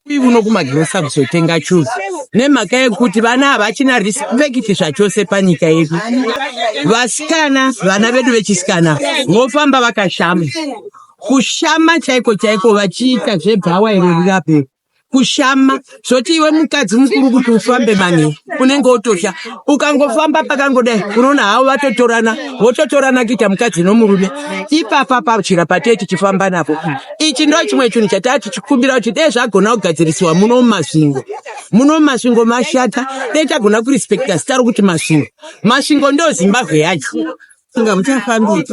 uno kumagirosa kuzotenga chuzi nemhaka yekuti vana havachina respect zvachose panyika yedu. Vasikana, vana vedu vechisikana vofamba vakashama, kushama chaiko chaiko vachiita zvebhawa iro rirape kushama zvoti iwe mukadzi mukuru kuti ufambe mani unenge otosha ukangofamba pakangodai unoona havo vototorana kuita mukadzi nomurume ipapa pachira patei tichifamba napo. Ichi ndo chimwe chinhu chatava tichikumbira kuti dai zvagona kugadzirisiwa muno mumasvingo mashata, dai tagona kurespekta zita rokuti masvingo ndo Zimbabwe yacho. Nga mutafambi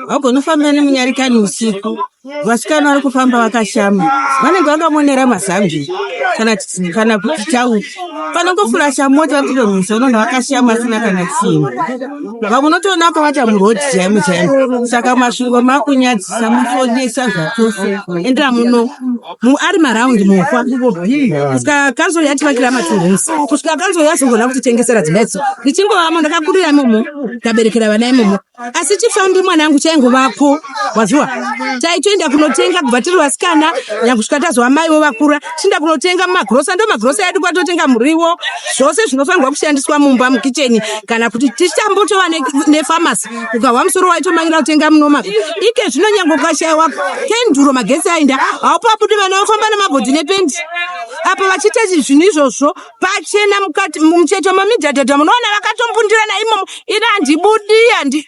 wagona kufamba nemunyarikani usiku, vasikana vari kufamba vakashama, vanenge vakamonera mazambi kana kuti tauti vanongofurasha mota vakutomisa unoona vakashama asina kana chinhu. Vamwe unotoona vakavata murodhi jaimu. Saka masvingo makunyadzisa mufonesa zvachose endera muno ari maraundi mufa kusvika kanzo yativakira matunhusi kusvika kanzo yazogona kutitengesera dzimetso ndichingovamo ndakakurira imomo ndaberekera vana imomo, asi chifambi mwanangu chaingovapo waziwa taitoenda kunotenga kubva tiri vasikana nyakusvika tazova maivo vakura tinda kunotenga mumagirosa, ndo magirosa edu kwatotenga muriwo zvose zvinofanirwa kushandiswa mumba mukicheni kana kuti tichambotova nefamasi ukahwa musoro waitomanyira kutenga munomaka ike zvino nyange ukashayiwa kenduro magetsi aenda haupaputi vana vafamba nemabhodhi nependi apa vachiita zvinhu izvozvo pachena mukati mumucheto mamidhadhadha munoona vakatombundirana imomo iri handibudi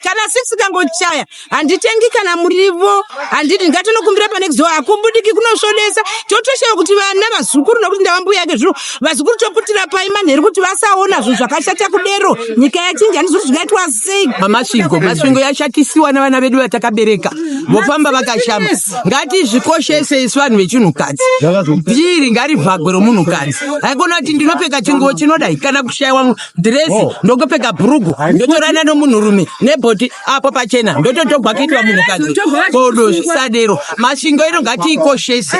kana 6 kangochaya handitengi kana murivo handiti ngatinokumbira pane kuzoa hakubudiki kunosvodesa totoshayiwa kuti vana vazukuru nokuti ndavambuya yake zviro vazukuru toputira paimanheri kuti vasaona zvinhu zvakashata kudero nyika yachinja ndizvo zvingaitwa sei. Masvingo yashatisiwa navana vedu vatakabereka vofamba vakashama. Ngatizvikoshese isu vanhu vechinhukadzi bviri ngaribvagwe romunhukadzi haikona kuti ndinopfeka chinguo chinodai kana kushayiwa dhiresi ndongopfeka bhurugu ndotorana nomunhurume nebhoti apo pachena ndototogwa kuitwa munhukadzi kodo zvisadero. Masvingo ino ngatiikoshese.